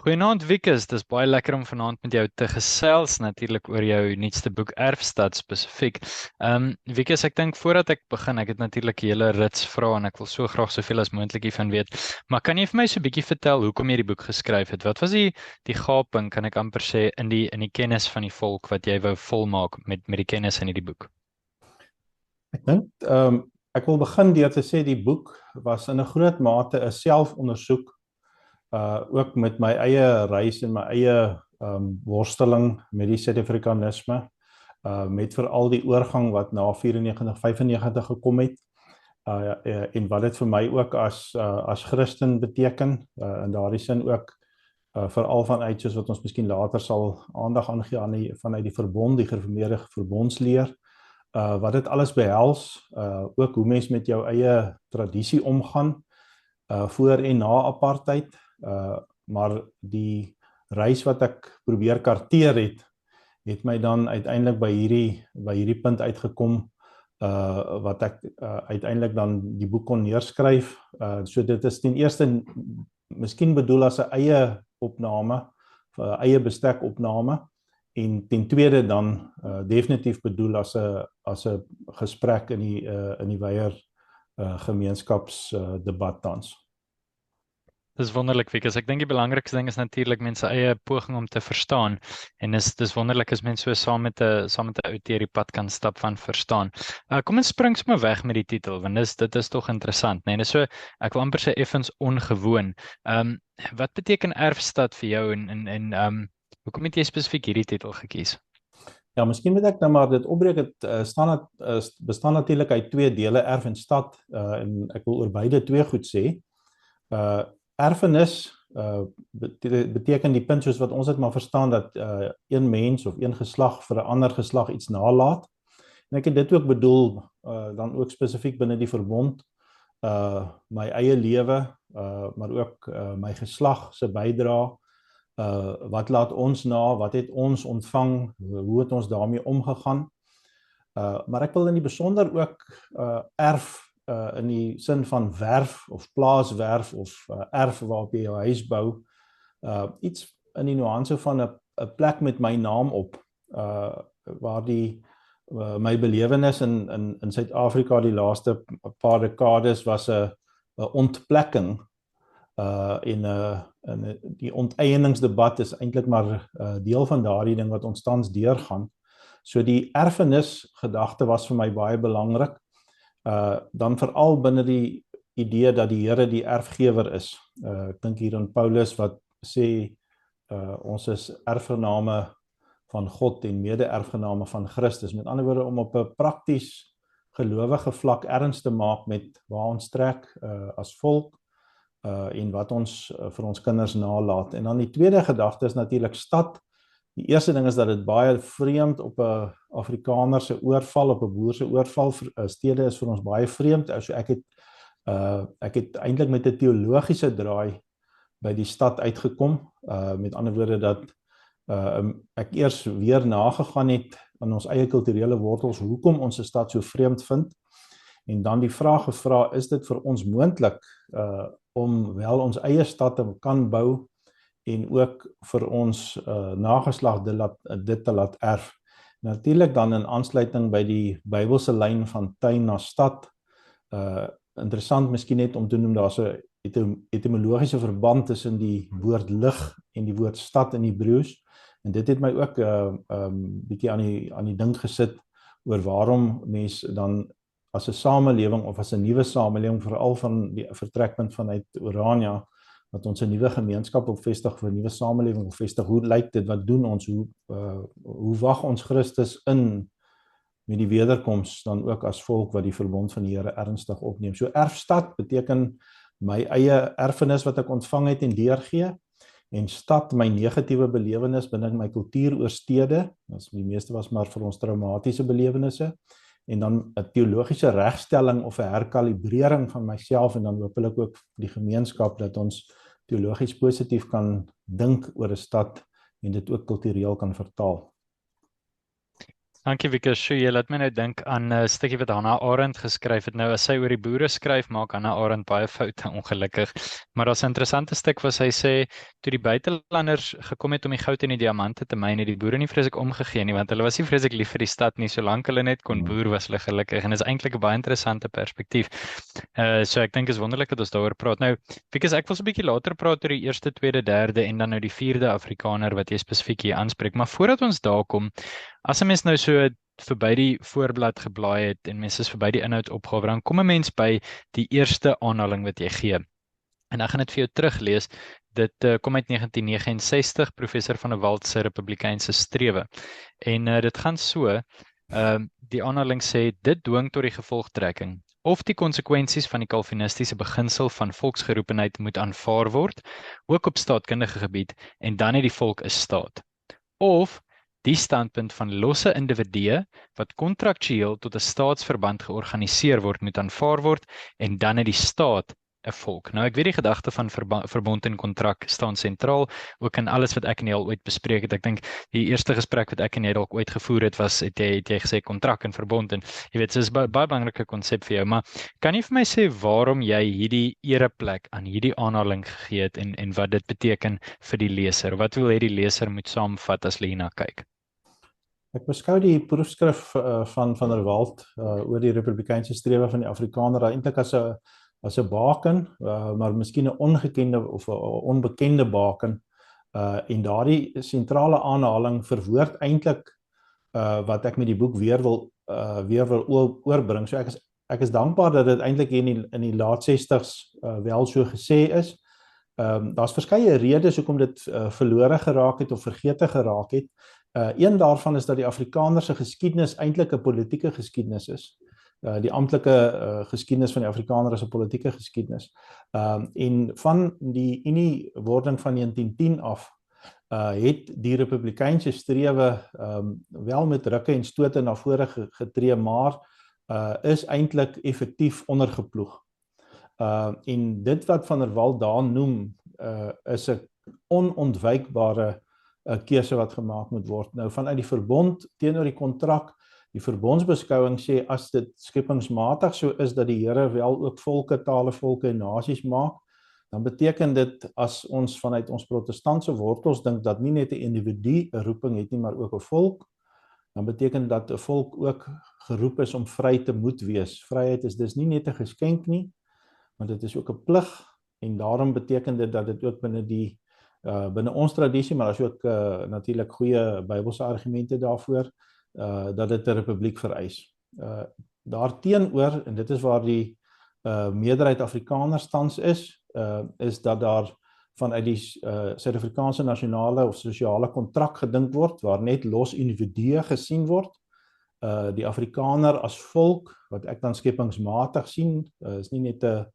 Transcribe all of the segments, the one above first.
Goeienaand Wikus, dis baie lekker om vanaand met jou te gesels natuurlik oor jou nuutste boek Erfstad spesifiek. Wikus, ek dink voordat ek begin, ek het natuurlik 'n hele rits vrae en ek wil so graag soveel as moontlik hiervan weet. Maar kan jy vir my so 'n bietjie vertel hoekom jy die boek geskryf het? Wat was die gaping, kan ek amper sê, in die kennis van die volk wat jy wou volmaak met die kennis in hierdie boek? Ek dink ek wil begin deur te sê die boek was in 'n groot mate 'n selfondersoek, ook met my eie reis en my eie worsteling met die Suid-Afrikanisme, met veral die oorgang wat na 94, 95 gekom het, en wat dit vir my ook as Christen beteken, in daardie sin ook veral vanuit soos wat ons miskien later sal aandag aangee vanuit die verbond, die gereformeerde verbondsleer, wat dit alles behels, ook hoe mens met jou eie tradisie omgaan, voor en na apartheid, maar die reis wat ek probeer karteer het my dan uiteindelik by hierdie punt uitgekom, wat ek uiteindelik dan die boek kon neerskryf. So dit is ten eerste miskien bedoel as 'n eie opname, 'n eie bestek opname, en ten tweede dan definitief bedoel as 'n gesprek in die wyeer gemeenskapsdebat tans. Dis wonderlik, Wikus. Ek dink die belangrikste ding is natuurlik mense eie poging om te verstaan. En dis wonderlik as mense so saam met 'n ou deur die pad kan stap van verstaan. Kom ons spring sommer weg met die titel, want dit is tog interessant, né? Dis so, ek wil amper sê effens ongewoon. Wat beteken Erfstad vir jou en hoekom het jy spesifiek hierdie titel gekies? Ja, miskien moet ek nou maar dit opbreek. Dit bestaan natuurlik uit twee dele, erf en stad, en ek wil oor beide twee goed sê. Erfenis beteken die punt soos wat ons dit maar verstaan, dat een mens of een geslag vir 'n ander geslag iets nalaat. En ek het dit ook bedoel, dan ook spesifiek binne die verbond, my eie lewe, maar ook my geslag se bydrae, wat laat ons na, wat het ons ontvang, hoe het ons daarmee omgegaan. Maar ek wil in die besonder ook erf, in die sin van werf of plaaswerf of erf waarop jy jou huis bou, iets in die nuance van 'n plek met my naam op, waar my belewenis in Suid-Afrika die laaste paar dekades was 'n ontplekking, en die onteieningsdebat is eintlik maar deel van daardie ding wat ons tans deurgaan. So die erfenis gedagte was vir my baie belangrik, dan veral binne die idee dat die Here die erfgewer is. Ek dink hier aan Paulus wat sê, ons is erfgename van God en mede-erfgename van Christus. Met ander woorde, om op 'n prakties gelowige vlak erns te maak met waar ons trek as volk, en wat ons vir ons kinders nalaat. En dan die tweede gedagte is natuurlik stad. Die eerste ding is dat dit baie vreemd op 'n Afrikaner se oorval, op 'n boer se oorval, stede is vir ons baie vreemd. So ek het eintlik met 'n teologiese draai by die stad uitgekom, met ander woorde dat ek eers weer nagegaan het aan ons eie kulturele wortels, hoekom ons 'n stad so vreemd vind, en dan die vraag gevra, is dit vir ons moontlik om wel ons eie stad te kan bou en ook vir ons nageslag dit te laat erf. Natuurlik dan in aansluiting by die Bybelse lyn van tuin na stad. Interessant miskien net om te noem, daar's 'n etimologiese verband tussen die woord lig en die woord stad in Hebreëus, en dit het my ook bietjie aan die dink gesit oor waarom mens dan as 'n samelewing of as 'n nuwe samelewing, veral van die vertrekpunt vanuit Orania, dat ons 'n nuwe gemeenskap opvestig, vir 'n nuwe samelewing opvestig. Hoe lyk dit? Wat doen ons? Hoe wag ons Christus in met die wederkoms dan ook as volk wat die verbond van die Here ernstig opneem? So erfstad beteken my eie erfenis wat ek ontvang het en deurgee, en stad my negatiewe belewenis binne my kultuur oor stede. Die meeste was maar vir ons traumatiese belewennisse, en dan 'n teologiese regstelling of 'n herkalibrering van myself, en dan hopelik ook die gemeenskap, dat ons teologies positief kan dink oor 'n stad en dit ook kultureel kan vertaal. Dankie Wieke, so jy laat my nou dink aan 'n stukkie wat Hannah Arendt geskryf het. Nou as sy oor die boere skryf, maak Hannah Arendt baie foute ongelukkig. Maar daar's 'n interessante stuk waar sy sê toe die buitelanders gekom het om die goud en die diamante te myn, het die boere nie vreeslik omgegee nie, want hulle was nie vreeslik lief vir die stad nie, solank hulle net kon boer was hulle gelukkig. En dis eintlik 'n baie interessante perspektief. So ek dink is wonderlik dat ons daaroor praat. Nou, Wieke, ek wil so 'n bietjie later praat oor die eerste, tweede, derde en dan nou die vierde Afrikaner wat jy spesifiek hier aanspreek. Maar voordat ons daar kom, as 'n mens nou so verby die voorblad geblaai het en mens is verby die inhoudsopgawe, dan kom 'n mens by die eerste aanhaling wat jy gee. En ek gaan dit vir jou teruglees. Dit kom uit 1969, professor van der Walt se Republikeinse strewe. En dit gaan so, die aanhaling sê, dit dwing tot die gevolgtrekking. Of die konsekwensies van die kalvinistiese beginsel van volksgeroepenheid moet aanvaar word, ook op staatkundige gebied, en dan het die volk 'n staat. Of die standpunt van losse individue wat kontraktueel tot 'n staatsverband georganiseer word, moet aanvaar word en dan het die staat 'n volk. Nou ek weet die gedagte van verbond en kontrak staan sentraal, ook in alles wat ek en jy al ooit bespreek het. Ek dink die eerste gesprek wat ek en jy dalk ooit gevoer het was het jy gesê kontrak en verbond en jy weet, dis 'n baie belangrike konsep vir jou, maar kan jy vir my sê waarom jy hierdie ereplek aan hierdie aanhaling gegee het en wat dit beteken vir die leser? Wat wil hê die leser moet saamvat as hulle hierna kyk? Ek beskou die proefskrif van der Walt oor die Republikeinse strewe van die Afrikaner eintlik as 'n baken, maar miskien 'n ongekende of 'n onbekende baken. En daardie sentrale aanhaling verwoord eintlik wat ek met die boek weer wil oorbring. So ek is dankbaar dat dit eintlik in die laat 60s wel so gesê is. Daar's verskeie redes hoekom dit verlore geraak het of vergete geraak het. Een daarvan is dat die Afrikaner se geskiedenis eintlik 'n politieke geskiedenis is. Die amptelike geskiedenis van die Afrikaner is 'n politieke geskiedenis. En van die Unie-wording van 1910 af het die Republikeinse strewe wel met rukke en stote na vore getree, maar is eintlik effektief ondergeploeg. En dit wat van der Walt daar noem, is 'n onontwykbare keuse wat gemaak moet word. Nou vanuit die verbond teenoor die kontrak, die verbondsbeskouing sê as dit skepingsmatig so is dat die Here wel ook volke, tale, volke en nasies maak, dan beteken dit as ons vanuit ons protestantse wortels dink dat nie net 'n individu 'n roeping het nie, maar ook 'n volk, dan beteken dat 'n volk ook geroep is om vry te moet wees. Vryheid is dus nie net 'n geskenk nie, maar dit is ook 'n plig en daarom beteken dit dat dit ook binne ons tradisie, maar as ook natuurlik goeie Bybelse argumente daarvoor, dat dit 'n republiek vereis. Daarteenoor, en dit is waar die meerderheid Afrikaners tans is dat daar vanuit die Suid-Afrikaanse nasionale of sosiale kontrak gedink word, waar net los individue gesien word. Die Afrikaner as volk, wat ek dan skepingsmatig sien, is nie net 'n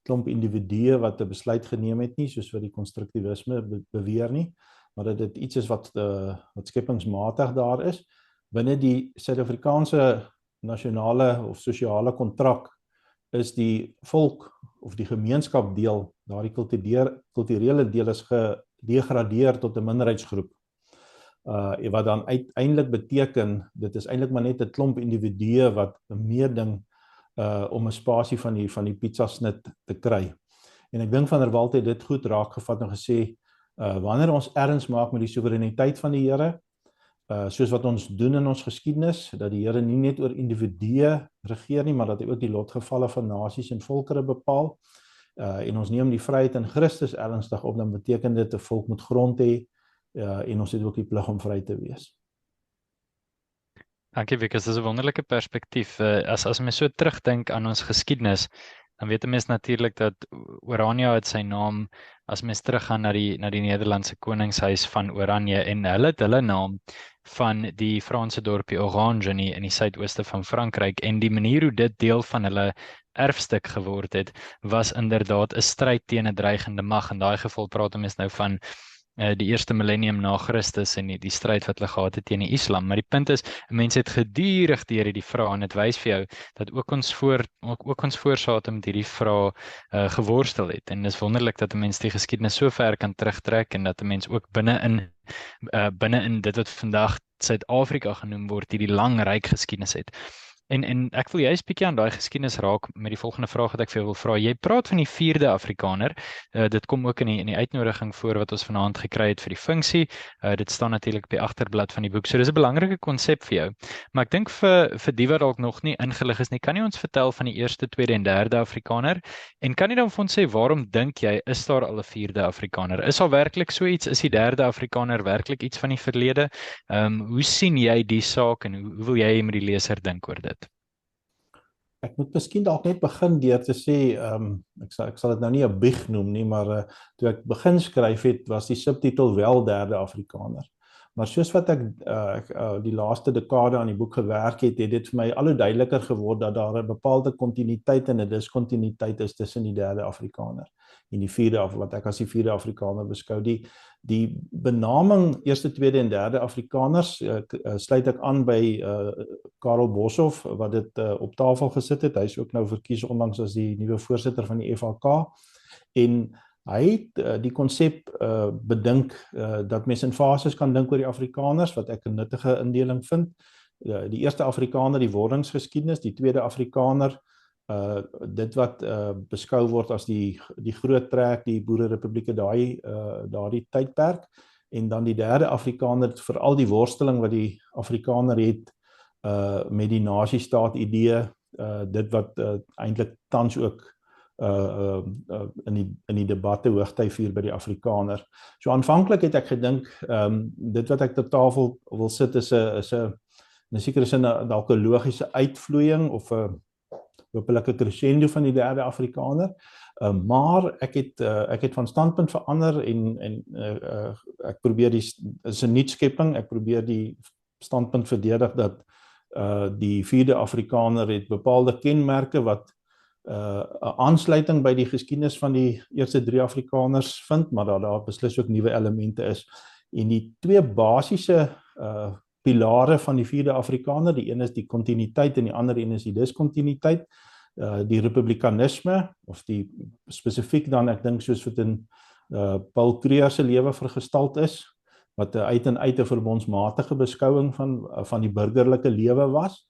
klomp individue wat 'n besluit geneem het nie, soos wat die konstruktivisme beweer nie, maar dat dit iets is wat skepingsmatig daar is. Binne die Suid-Afrikaanse nasionale of sosiale kontrak is die volk of die gemeenskap deel, daardie kulturele deel is gedegradeer tot 'n minderheidsgroep. Wat dan uiteindelik beteken, dit is eintlik maar net 'n klomp individue wat meeding om 'n spasie van die pizza snit te kry. En ek dink van der Walt het dit goed raakgevat en gesê, wanneer ons erns maak met die soewereiniteit van die Here, soos wat ons doen in ons geskiedenis, dat die Here nie net oor individue regeer nie, maar dat hy ook die lotgevalle van nasies en volkere bepaal, en ons neem die vryheid in Christus ernstig op, dan beteken dit 'n volk moet grond hê, en ons het ook die plig om vry te wees. Dankie Wikus, dis 'n wonderlike perspektief. As mens so terugdink aan ons geskiedenis, dan weet 'n mens natuurlik dat Oranje het sy naam, as mens teruggaan na die Nederlandse koningshuis van Oranje, en hulle het hulle naam van die Franse dorpie Orange in die suidooste van Frankryk, en die manier hoe dit deel van hulle erfstuk geword het, was inderdaad 'n stryd teen 'n dreigende mag. In daai geval praat ons nou van die eerste millennium na Christus en die stryd wat hulle gehad het teen die Islam. Maar die punt is, mense het gedurig deur hierdie vrae en dit wys vir jou dat ook ons voorsate met hierdie vrae geworstel het. En dis wonderlik dat 'n mens die geskiedenis so ver kan terugtrek en dat 'n mens ook binne in dit wat vandag Suid-Afrika genoem word, hierdie lang ryk geskiedenis het. En ek wil juist bietjie aan daai geskiedenis raak met die volgende vraag wat ek vir jou wil vra. Jy praat van die 4de Afrikaner. Dit kom ook in die uitnodiging voor wat ons vanaand gekry het vir die funksie. Dit staan natuurlik op die agterblad van die boek. So dis 'n belangrike konsep vir jou. Maar ek dink vir die wat dalk nog nie ingelig is nie, kan jy ons vertel van die 1ste, 2de en 3de Afrikaner? En kan jy dan vir ons sê waarom dink jy is daar al 'n 4de Afrikaner? Is al werklik so iets? Is die 3de Afrikaner werklik iets van die verlede? Hoe sien jy die saak en hoe wil jy met die leser dink oor dit? Ek moet miskien dalk net begin deur te sê, ek sal dit nou nie 'n bieg noem nie, maar toe ek begin skryf het, was die subtitel wel 3de Afrikaner. Maar soos wat ek die laaste dekade aan die boek gewerk het, het dit vir my al hoe duideliker geword dat daar 'n bepaalde kontinuïteit en 'n diskontinuïteit is tussen die 3de Afrikaner en die 4de wat ek as die 4de Afrikaner beskou. Die benaming 1ste, 2de en 3de Afrikaners sluit ek aan by Karel Boshoff wat dit op tafel gesit het. Hy is ook nou verkies onlangs as die nuwe voorsitter van die FHK en hy het die konsep bedink dat mens in fases kan dink oor die Afrikaners, wat ek 'n nuttige indeling vind. Die 1ste Afrikaner, die wordingsgeskiedenis, die 2de Afrikaner, dit wat beskou word as die groot trek, die Boererepublieke daardie tydperk, en dan die 3de Afrikaner, veral die worsteling wat die Afrikaner het met die nasiestaat idee, dit wat eintlik tans ook in die debatte hoogtyd vier by die Afrikaner. So aanvanklik het ek gedink, dit wat ek ter tafel wil sit is 'n sekere sin dalk 'n logiese uitvloeiing of 'n hopelike crescendo van die 3de Afrikaner, maar ek het van standpunt verander en ek probeer is 'n nuutskepping, ek probeer die standpunt verdedig dat die 4de Afrikaner het bepaalde kenmerke wat 'n aansluiting by die geskiedenis van die eerste 3 Afrikaners vind, maar dat daar beslis ook nuwe elemente is. En die twee basiese pilare van die 4de Afrikaner, die een is die kontinuïteit en die ander een is die diskontinuïteit. Die republikanisme, of die spesifiek dan, ek dink soos wat in Paul Kruger se lewe vergestald is, wat uit en uit 'n verbondsmatige beskouing van die burgerlike lewe was.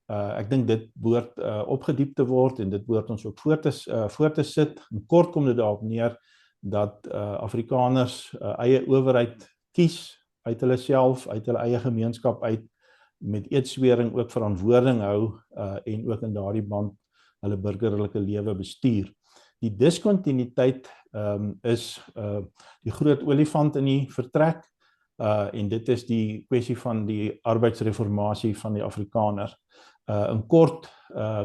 Ek dink dit behoort opgediep te word en dit behoort ons ook voor te sit. En kort kom dit daarop neer dat Afrikaners eie owerheid kies uit hulle self, uit hulle eie gemeenskap uit, met eedswering ook verantwoording hou en ook in daardie band hulle burgerlike lewe bestuur. Die diskontinuïteit is die groot olifant in die vertrek en dit is die kwessie van die arbeidsreformasie van die Afrikaner. In kort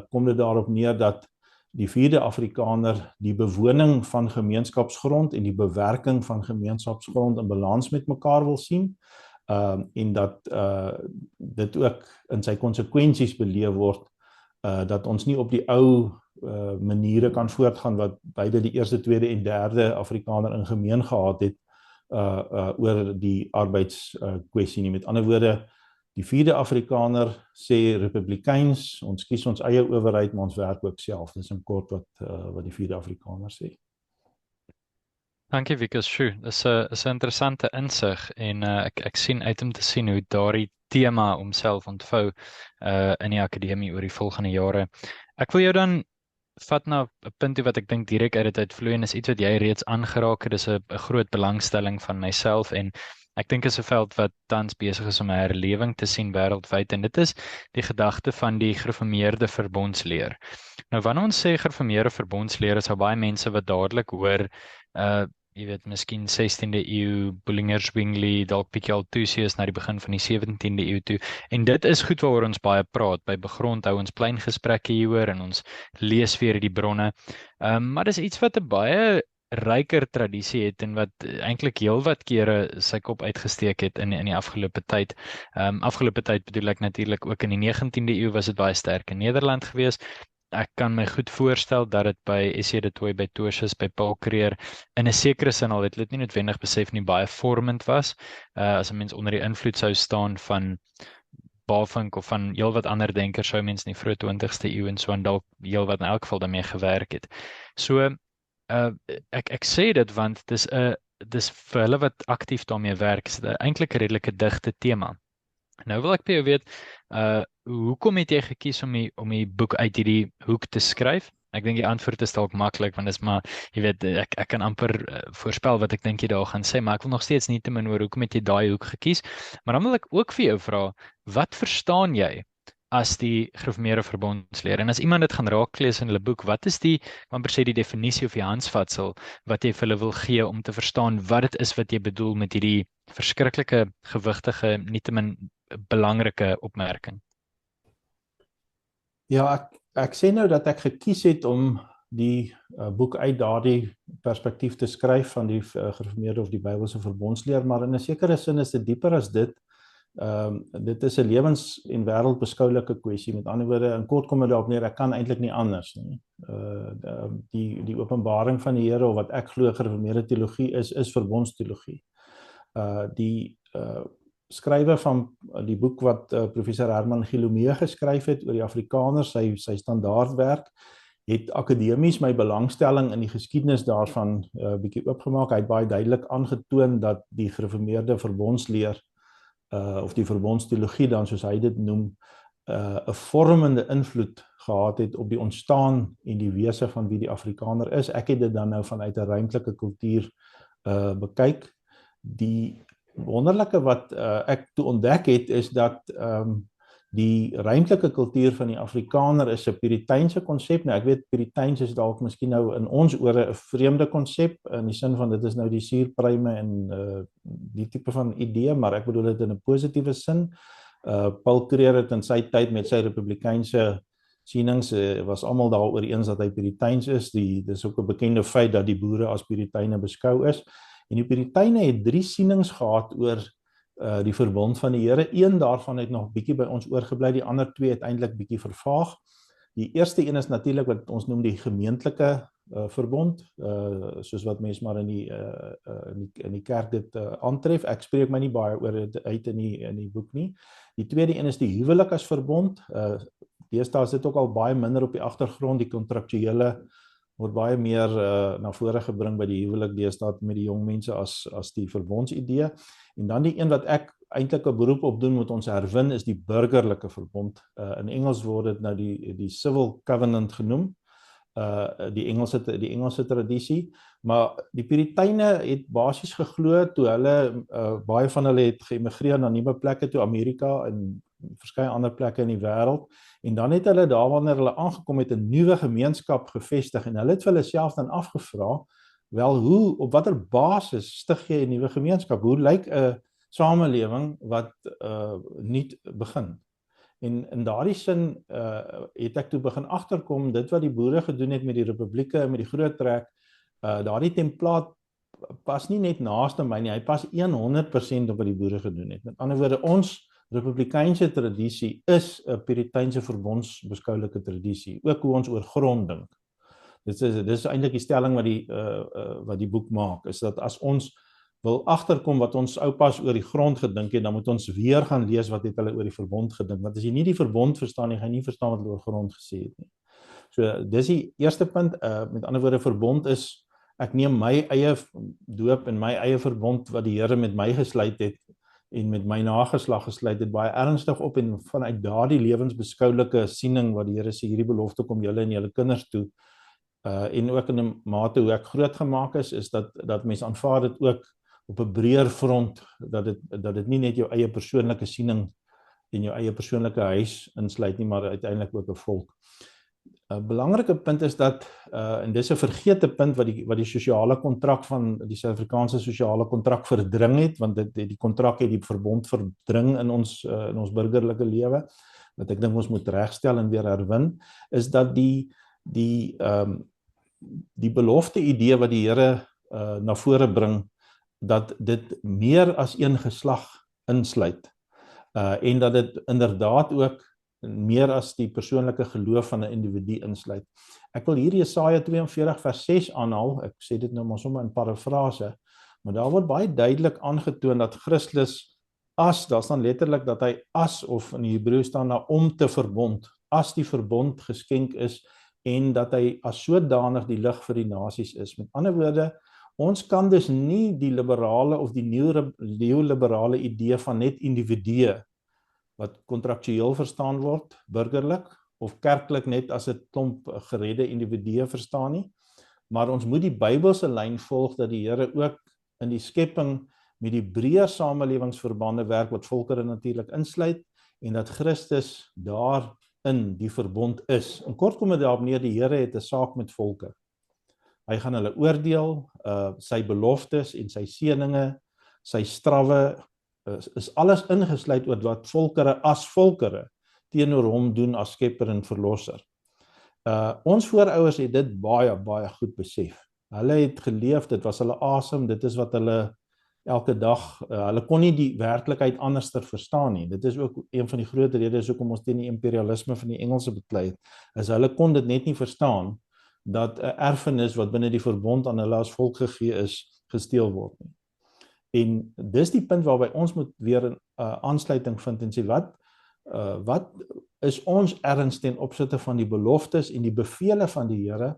kom dit daarop neer dat die 4de Afrikaner die bewoning van gemeenskapsgrond en die bewerking van gemeenskapsgrond in balans met mekaar wil sien, en dat dit ook in sy konsekwensies beleef word, dat ons nie op die ou maniere kan voortgaan wat beide die 1ste, 2de en 3de Afrikaner in gemeen gehad het oor die arbeidskwessie nie. Met ander woorde, die 4de Afrikaner sê republikeins, ons kies ons eie owerheid, maar ons werk ook self. Dis in kort wat die 4de Afrikaner sê. Dankie Wikus, dis 'n interessante insig en ek sien uit om te sien hoe daardie tema homself ontvou in die akademie oor die volgende jare. Ek wil jou dan vat na 'n punt wat ek dink direk uit dit uitvloei en is iets wat jy reeds aangeraak het. Dis 'n groot belangstelling van myself en ek dink is 'n veld wat tans besig is om 'n herlewing te sien wêreldwyd en dit is die gedagte van die gereformeerde verbondsleer. Nou wanneer ons sê gereformeerde verbondsleer, is daar baie mense wat dadelik hoor jy weet, miskien 16de eeu, Bullinger Zwingli, dalk bietjie Althusius na die begin van die 17de eeu toe. En dit is goed waaroor ons baie praat. By Begrond hou ons klein gesprekke hieroor en ons lees weer die bronne. Maar dis iets wat 'n baie ryker tradisie het en wat eintlik heelwat kere sy kop uitgesteek het in die afgelope tyd. Afgelope tyd bedoel ek natuurlik ook in die 19de eeu was dit baie sterk in Nederland gewees. ek kan my goed voorstel dat dit by S.J. de Tooy, by Tertius, by Paul Creer in 'n sekere sin al het dit nie noodwendig besef nie baie vormend was. As 'n mens onder die invloed sou staan van Bavinck of van heelwat ander denkers sou mense in die vroeë 20ste eeu en so en dalk heelwat in elk geval daarmee gewerk het. So ek sê dit want dis vir hulle wat aktief daarmee werk, is dit eintlik 'n redelike digte tema. Nou wil ek by jou weet, hoekom het jy gekies om die boek uit hierdie hoek te skryf? Ek dink die antwoord is dalk maklik, want dis maar, jy weet, ek kan amper voorspel wat ek dink jy daar gaan sê, maar ek wil nog steeds nie te min oor hoekom het jy daai hoek gekies. Maar dan wil ek ook vir jou vra, wat verstaan jy as die gereformeerde verbondsleer? En as iemand dit gaan raaklees in hulle boek, wat is die, amper sê die definisie of die handvatsel wat jy vir hulle wil gee om te verstaan wat dit is wat jy bedoel met hierdie verskriklike, gewigtige, nietemin belangrike opmerking? Ja, ek sê nou dat ek gekies het om die boek uit daardie perspektief te skryf van die gereformeerde of die Bybelse verbondsleer, maar in 'n sekere sin is dit dieper as dit. Dit is 'n lewens- en wêreldbeskoulike kwessie. Met ander woorde, in kort kom dit daarop neer, ek kan eintlik nie anders nie. Die openbaring van die Here, of wat ek glo gereformeerde teologie is verbondsteologie. Die skrywer van die boek wat professor Herman Gilomee geskryf het oor die Afrikaners, sy standaardwerk, het akademies my belangstelling in die geskiedenis daarvan bietjie oopgemaak. Hy het baie duidelik aangetoon dat die gereformeerde verbondsleer of die verbondsteologie dan, soos hy dit noem, 'n vormende invloed gehad het op die ontstaan en die wese van wie die Afrikaner is. Ek het dit dan nou vanuit 'n ruimtelike kultuur bekyk. Die wonderlike wat ek toe ontdek het, is dat die ruimtelike kultuur van die Afrikaner is 'n Puriteinse konsep. Nou ek weet Puriteins is dalk miskien nou in ons ore 'n vreemde konsep, in die sin van dit is nou die suurpruime en die tipe van idee, maar ek bedoel dit in 'n positiewe sin. Paul Creer het in sy tyd met sy republikeinse sienings was almal daaroor eens dat hy Puriteins is. Dis ook 'n bekende feit dat die boere as Puriteine beskou is. En die Puriteine het 3 sienings gehad oor die verbond van die Here. Een daarvan het nog bietjie by ons oorgebly, die ander 2 het eintlik bietjie vervaag. Die eerste een is natuurlik wat ons noem die gemeentelike verbond, soos wat mense maar in die kerk dit aantref. Ek spreek my nie baie oor dit uit in die boek nie. Die tweede een is die huwelik as verbond. Deesdae is dit ook al baie minder op die agtergrond, die kontraktuele word baie meer na vore gebring by die huwelik deesdae met die jong mense as die verbondsidee. En dan die een wat ek eintlik 'n beroep op doen moet ons herwin, is die burgerlike verbond. In Engels word dit nou die civil covenant genoem. Die Engelse tradisie, maar die Puriteine het basies geglo toe hulle baie van hulle het geëmigreer na nuwe plekke toe, Amerika en verskeie ander plekke in die wêreld, en dan het hulle daar wanneer hulle aangekom het 'n nuwe gemeenskap gevestig en hulle het vir hulle self dan afgevra, wel op watter basis stig jy 'n nuwe gemeenskap? Hoe lyk 'n samelewing wat nuut begin? En in daardie sin het ek toe begin agterkom, dit wat die boere gedoen het met die republieke en met die groot trek, daardie templaat pas nie net naaste my nie, hy pas 100% op wat die boere gedoen het. Met ander woorde, ons republikeinse tradisie is 'n Puriteinse verbondsbeskoulike tradisie, ook hoe ons oor grond dink. Dit is eintlik die stelling wat die boek maak, is dat as ons wil agterkom wat ons oupas oor die grond gedink het, dan moet ons weer gaan lees wat het hulle oor die verbond gedink. Want as jy nie die verbond verstaan nie, gaan jy nie verstaan wat hulle oor grond gesê het nie. So dis die eerste punt. Met ander woorde, verbond is, ek neem my eie doop en my eie verbond wat die Here met my gesluit het en met my nageslag gesluit het, baie ernstig op, en vanuit daardie lewensbeskoulike siening wat die Here sê, hierdie belofte kom julle en julle kinders toe, en ook in 'n mate hoe ek groot gemaak is dat mense aanvaar dit ook op 'n breër front, dat dit nie net jou eie persoonlike siening en jou eie persoonlike huis insluit nie, maar uiteindelik ook 'n volk. 'n Belangrike punt is dat, en dis 'n vergete punt wat die sosiale kontrak van die Suid-Afrikaanse sosiale kontrak verdring het, want die kontrak het die verbond verdring in ons burgerlike lewe, wat ek dink ons moet regstel en weer herwin, is dat die belofte idee wat die Here na vore bring, dat dit meer as een geslag insluit, en dat dit inderdaad ook meer as die persoonlike geloof van 'n individu insluit. Ek wil hier Jesaja 42 vers 6 aanhaal. Ek sê dit nou maar sommer in parafrase, maar daar word baie duidelik aangetoon dat Christus daar staan letterlik dat hy as, of in die Hebreë staan daar om te verbond, as die verbond geskenk is, en dat hy as sodanig die lig vir die nasies is. Met ander woorde, ons kan dus nie die liberale of die neoliberale idee van net individue wat kontraktueel verstaan word, burgerlik, of kerklik net as 'n klomp geredde individue verstaan nie, maar ons moet die Bybelse lyn volg dat die Here ook in die skepping met die breë samelewingsverbande werk wat volkere natuurlik insluit, en dat Christus daarin die verbond is. En kort kom dit daarop neer, die Here het 'n saak met volke. Hy gaan hulle oordeel, sy beloftes en sy seëninge, sy strawwe, is alles ingesluit oor wat volkere as volkere teenoor hom doen as skepper en verlosser. Ons voorouers het dit baie, baie goed besef. Hulle het geleef, dit was hulle asem, dit is wat hulle elke dag, hulle kon nie die werklikheid anderster verstaan nie. Dit is ook een van die groot redes hoekom ons teen die imperialisme van die Engelse beklei het, is hulle kon dit net nie verstaan, dat 'n erfenis wat binne die verbond aan hulle as volk gegee is, gesteel word nie. En dis die punt waarby ons moet weer 'n aansluiting vind en sê, wat is ons erns ten opsigte van die beloftes en die bevele van die Here,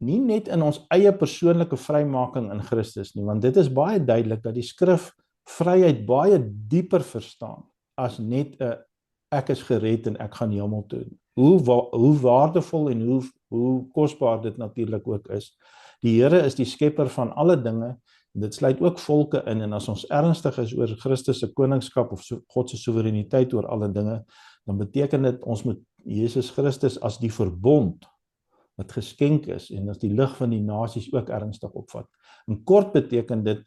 nie net in ons eie persoonlike vrymaking in Christus nie, want dit is baie duidelik dat die skrif vryheid baie dieper verstaan as net 'n ek is gered en ek gaan hemel toe. Hoe waardevol en hoe kosbaar dit natuurlik ook is. Die Here is die skepper van alle dinge, en dit sluit ook volke in, en as ons ernstig is oor Christus se koningskap of God se soewereiniteit oor alle dinge, dan beteken dit ons moet Jesus Christus as die verbond wat geskenk is en as die lig van die nasies ook ernstig opvat. In kort beteken dit,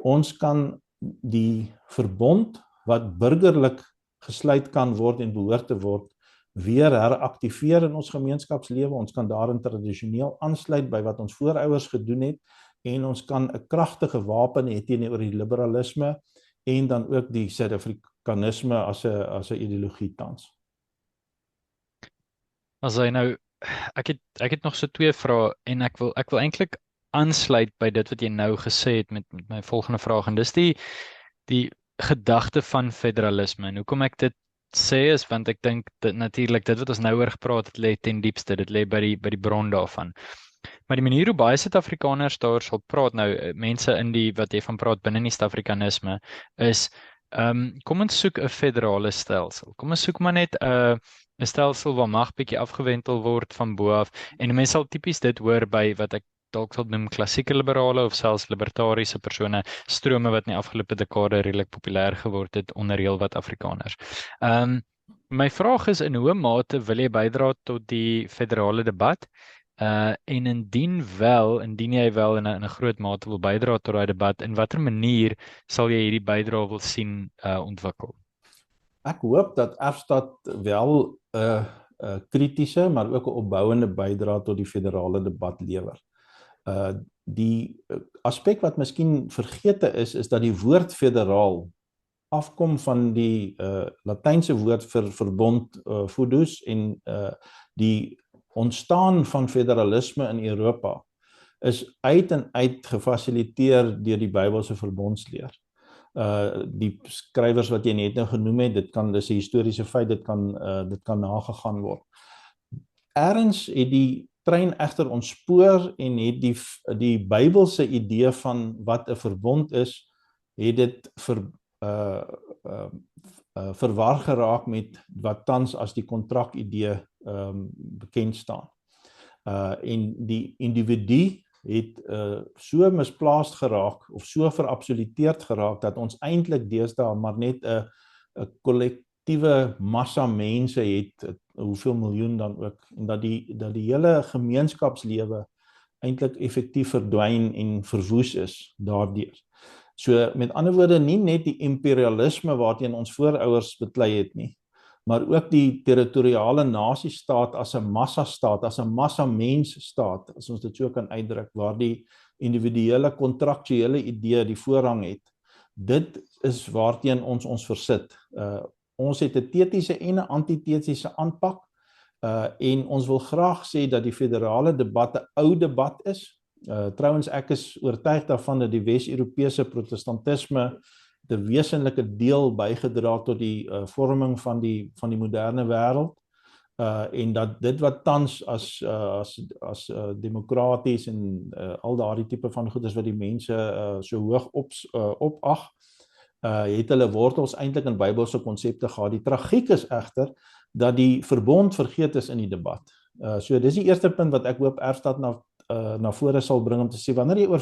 ons kan die verbond wat burgerlik gesluit kan word en behoort te word, weer heraktiveer in ons gemeenskapslewe. Ons kan daarin tradisioneel aansluit by wat ons voorouers gedoen het, en ons kan 'n kragtige wapen hê teenoor die liberalisme en dan ook die Suid-Afrikanisme as 'n ideologie tans. As hy nou, ek het nog so 2 vrae, en ek wil eintlik aansluit by dit wat jy nou gesê het met my volgende vraag, en dis die gedagte van federalisme. En hoekom ek dit sê is want ek dink dit natuurlik dit wat ons nou oor gepraat het lê ten diepste, dit lê by die bron daarvan. Maar die manier hoe baie Suid-Afrikaners daar sal praat, nou mense in die wat jy van praat binne die Suid-Afrikanisme, is kom ons soek 'n federale stelsel. Kom ons soek maar net 'n stelsel waar mag bietjie afgewentel word van bo af, en mense sal tipies dit hoor by wat ek dalk sal noem klassieke liberale of selfs libertariese persone, strome wat in die afgelope dekade redelik populêr geword het onder heel wat Afrikaners. My vraag is, in hoe mate wil jy bydra tot die federale debat? En indien jy wel in 'n groot mate wil bydra tot daai debat, in watter manier sal jy hierdie bydrae wil sien ontwikkel? Ek hoop dat Erfstad wel 'n kritiese, maar ook 'n opbouende bydrae tot die federale debat lewer. Die aspek wat miskien vergete is dat die woord federaal afkom van die Latynse woord vir verbond, fidus, en die ontstaan van federalisme in Europa is uit en uit gefasiliteer deur die Bybelse verbondsleer. Die skrywers wat jy net nou genoem het, dis 'n historiese feit, dit kan nagegaan word. Erns het die trein egter ontspoor en het die Bybelse idee van wat 'n verbond is, het dit verwar geraak met wat tans as die kontrakidee bekend staan. En die individu het so misplaasd geraak of so verabsoluteerd geraak dat ons eintlik deesdae maar net 'n kollektiewe massa mense het, hoeveel miljoen dan ook, en dat die hele gemeenskapslewe eintlik effektief verdwyn en verwoes is daardeur. So met ander woorde, nie net die imperialisme waarteen ons voorouers beklei het nie, maar ook die territoriale nasiestaat as 'n massastaat, as 'n massamensstaat, as ons dit so kan uitdruk, waar die individuele kontraktuele idee die voorrang het. Dit is waarteen ons versit. Ons het 'n tetiese en 'n antitetiese aanpak. En ons wil graag sê dat die federale debat 'n ou debat is. Trouwens, ek is oortuig daarvan dat die Wes-Europese protestantisme 'n wesenlike deel bygedra tot die vorming van die moderne wêreld. En dat dit wat tans as demokraties en al daardie tipe van goed is wat die mense so hoog opag, het hulle wortels eintlik in Bybelse konsepte gehad. Die tragiek is egter dat die verbond vergeet is in die debat. So dis die eerste punt wat ek hoop Erfstad na vore sal bring om te sê wanneer jy oor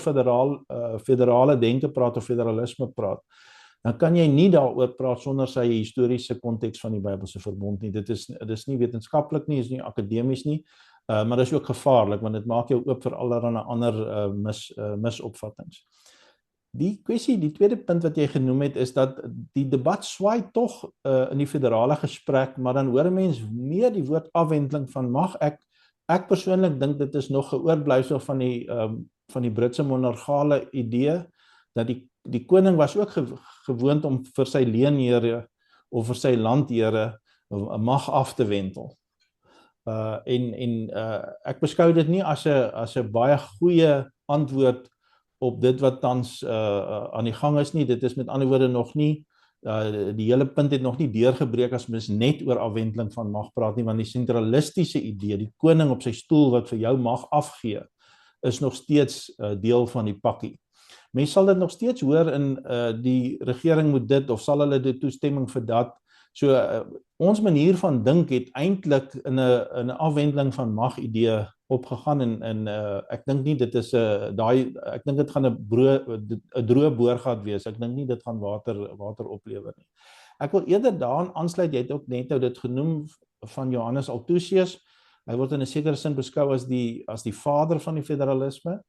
federale denke praat of federalisme praat, dan kan jy nie daaroor praat sonder sy historiese konteks van die Bybelse verbond nie. Dit is nie wetenskaplik nie, is nie akademies nie, maar dit is ook gevaarlik want dit maak jou oop vir allerlei ander misopvattings. Die tweede punt wat jy genoem het, is dat die debat swaai tog in die federale gesprek, maar dan hoor 'n mens meer die woord afwendeling van mag. Ek persoonlik dink dit is nog 'n oorblyfsel van die Britse monargale idee, dat die koning was ook gewoond om vir sy leenhede of vir sy landhede mag af te wendel. Ek beskou dit nie as 'n baie goeie antwoord op dit wat tans aan die gang is nie. Dit is met ander woorde nog nie, die hele punt het nog nie deurgebreek as mens net oor afwendeling van mag praat nie, want die sentralistiese idee, die koning op sy stoel wat vir jou mag afgee, is nog steeds deel van die pakkie. Mens sal dit nog steeds hoor in die regering moet dit, of sal hulle dit toestemming vir dat. So ons manier van dink het eintlik in 'n afwendeling van mag idee opgegaan en ek dink nie dit is ek dink dit gaan 'n droë boorgat wees. Ek dink nie dit gaan water oplewer nie. Ek wil eerder daaraan aansluit, jy het ook net nou dit genoem van Johannes Althusius. Hy word in 'n sekere sin beskou as die vader van die federalisme.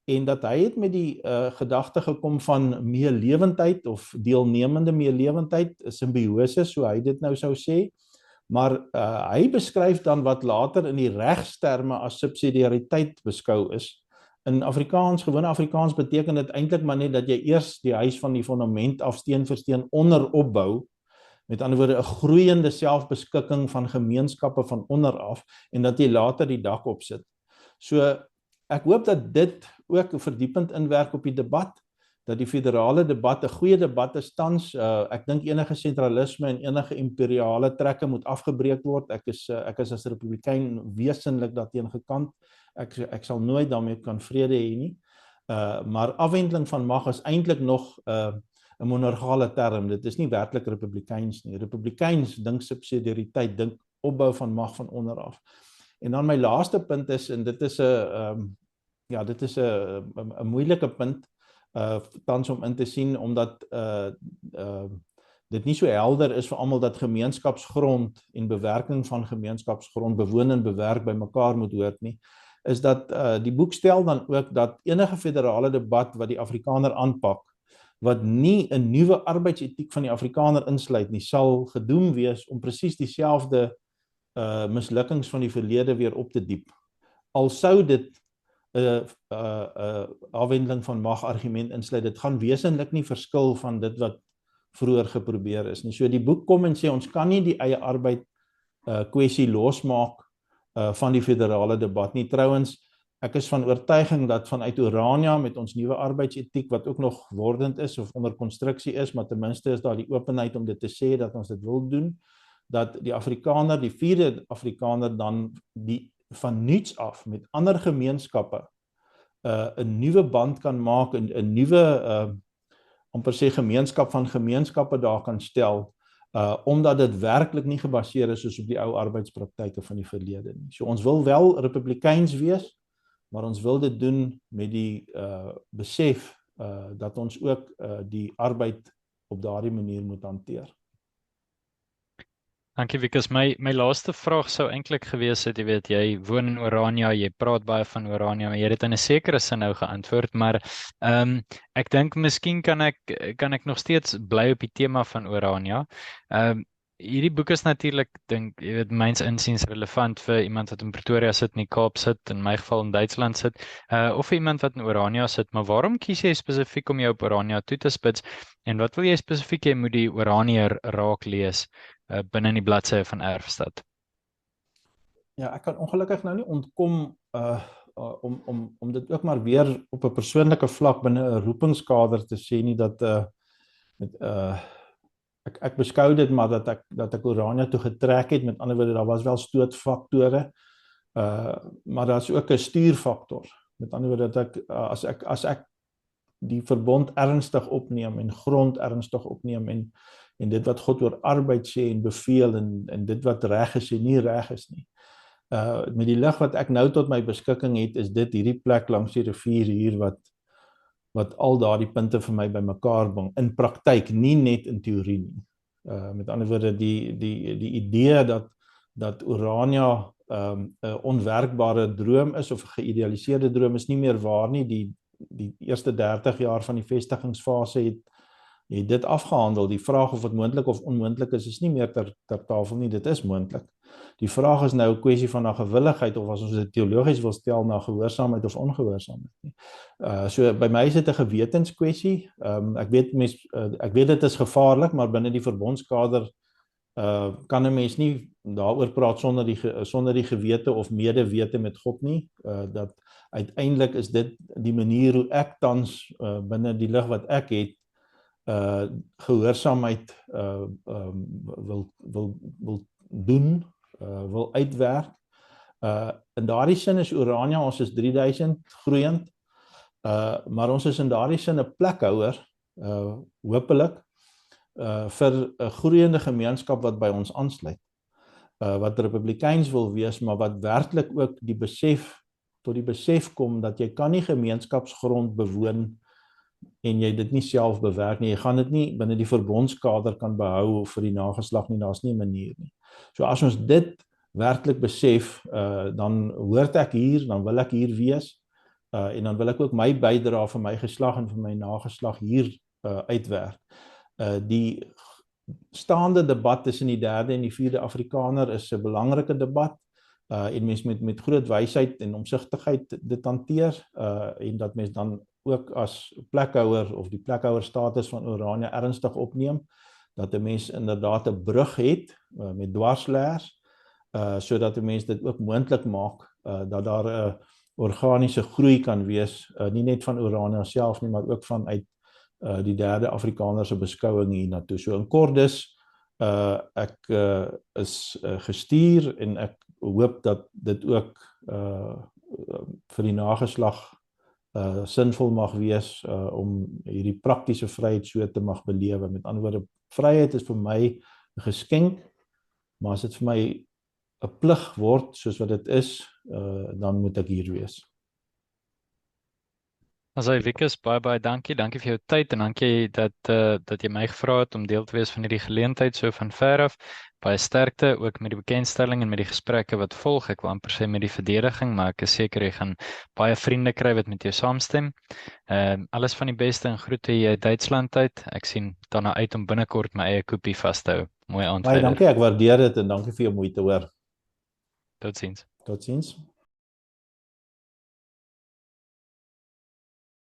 En dat hy het met die gedagte gekom van meelewendheid of deelnemende meelewendheid, simbiose, so hy dit nou sou sê, maar hy beskryf dan wat later in die regsterme as subsidiariteit beskou is. In Afrikaans, gewone Afrikaans beteken dit eintlik maar net dat jy eers die huis van die fondament af steen vir steen onder opbou, met ander woorde 'n groeiende selfbeskikking van gemeenskappe van onder af, en dat jy later die dak opsit. So ek hoop dat dit ook verdiepend inwerk op die debat, dat die federale debat 'n goeie debat is tans. Ek dink enige sentralisme en enige imperiale trekke moet afgebreek word. Ek is as republikein wesenlik daarteen gekant. Ek sal nooit daarmee kan vrede hê nie. Maar afwendeling van mag is eintlik nog 'n monargale term. Dit is nie werklik republikeins nie. Republikeins dink subsidiariteit, dink opbou van mag van onder af. En dan my laaste punt is, en dit is 'n moeilike punt tans om in te sien, omdat dit nie so helder is vir almal dat gemeenskapsgrond en bewerking van gemeenskapsgrond, bewoon en bewerk by mekaar moet hoort nie, is dat die boek stel dan ook dat enige federale debat wat die Afrikaner aanpak, wat nie 'n nuwe arbeidsetiek van die Afrikaner insluit nie, sal gedoem wees om presies dieselfde mislukkings van die verlede weer op te diep. Al sou dit 'n afwendeling van mag argument insluit, dit gaan wesenlik nie verskil van dit wat vroeër geprobeer is nie. So die boek kom en sê ons kan nie die eie arbeid kwessie losmaak van die federale debat nie. Trouwens, ek is van oortuiging dat vanuit Orania met ons nuwe arbeidsetiek wat ook nog wordend is of onder konstruksie is, maar ten minste is daar die openheid om dit te sê dat ons dit wil doen, dat die Afrikaner, die vierde Afrikaner dan van nuuts af met ander gemeenskappe 'n nuwe band kan maak, 'n nuwe amper sê gemeenskap van gemeenskappe daar kan stel, omdat dit werklik nie gebaseer is soos op die ou arbeidspraktyke van die verlede nie. So ons wil wel republikeins wees, maar ons wil dit doen met die besef dat ons ook die arbeid op daardie manier moet hanteer. Dankie Wikus. My laaste vraag sou eintlik gewees het, jy weet, jy woon in Orania, jy praat baie van Orania, maar jy het dit in 'n sekere sin nou geantwoord, maar ek dink miskien kan ek nog steeds bly op die tema van Orania. hierdie boek is natuurlik dink jy weet myns insiens relevant vir iemand wat in Pretoria sit, in die Kaap sit, in my geval in Duitsland sit, of vir iemand wat in Orania sit, maar waarom kies jy spesifiek om jou op Orania toe te spits en wat wil jy spesifiek hê moet die Oranier raak lees binne in die bladsye van Erfstad? Ja, ek kan ongelukkig nou nie ontkom om dit ook maar weer op 'n persoonlike vlak binne 'n roepingskader te sê nie dat met ek beskou dit maar dat ek Orania toe getrek het. Met ander woorde, daar was wel stootfaktore, maar daar's ook 'n stuurfaktor. Met ander woorde dat ek as ek die verbond ernstig opneem en grond ernstig opneem en dit wat God oor arbeid sê en beveel en dit wat reg is en nie reg is nie. Met die lig wat ek nou tot my beskikking het, is dit hierdie plek langs die rivier hier wat al daardie punte vir my bymekaar bring in praktyk, nie net in teorie nie. Met ander woorde die idee dat Orania 'n onwerkbare droom is of 'n geïdealiseerde droom is nie meer waar nie. Die eerste 30 jaar van die vestigingsfase het dit afgehandel. Die vraag of dit moontlik of onmoontlik is nie meer ter tafel nie. Dit is moontlik. Die vraag is nou 'n kwessie van na gewilligheid of as ons dit teologies wil stel na gehoorsaamheid of ongehoorsaamheid nie. So by my is dit 'n gewetenskwessie. Ek weet dit is gevaarlik, maar binne die verbondskader kan 'n mens nie daaroor praat sonder die gewete of medewete met God nie. Dat uiteindelik is dit die manier hoe ek tans binne die lig wat ek het gehoorsaamheid wil doen, wil uitwerk. In daardie sin is Orania, ons is 3000 groeiend, maar ons is in daardie sin 'n plekhouer, hopelik, vir 'n groeiende gemeenskap wat by ons aansluit, wat Republikeins wil wees, maar wat werklik ook tot die besef kom dat jy kan nie gemeenskapsgrond bewoon en jy dit nie self bewerk nie. Jy gaan dit nie binne die verbondskader kan behou vir die nageslag nie. Daar's nie 'n manier nie. So as ons dit werklik besef, dan hoort ek hier, dan wil ek hier wees, en dan wil ek ook my bydra vir my geslag en vir my nageslag hier uitwerk. Die staande debat tussen die 3de en die 4de Afrikaner is 'n belangrike debat, en mens met groot wysheid en omsigtigheid dit hanteer, en dat mens dan ook as plekhouer of die plekhouer status van Orania ernstig opneem, dat 'n mens inderdaad 'n brug het met dwarsleers, sodat 'n mens dit ook moontlik maak dat daar 'n organiese groei kan wees, nie net van Orania self nie, maar ook vanuit die 3de Afrikaner se beskouing hiernatoe. So in kort dus, ek is gestuur en ek hoop dat dit ook vir die nageslag sinvol mag wees om hierdie praktiese vryheid so te mag belewe. Met ander woorde, vryheid is vir my 'n geskenk, maar as dit vir my 'n plig word soos wat dit is, dan moet ek hier wees. Also Wikus, baie dankie. Dankie vir jou tyd en dankie dat jy my gevra het om deel te wees van hierdie geleentheid so van ver af. Baie sterkte ook met die bekendstelling en met die gesprekke wat volg. Ek wil amper sê met die verdediging, maar ek is seker jy gaan baie vriende kry wat met jou saamstem. Alles van die beste en groete hier uit Duitsland uit. Ek sien daarna uit om binnekort my eie koepie vas te hou. Mooi aand Baie verder. dankie, ek waardeer dit en dankie vir jou moeite hoor. Totsiens. Totsiens.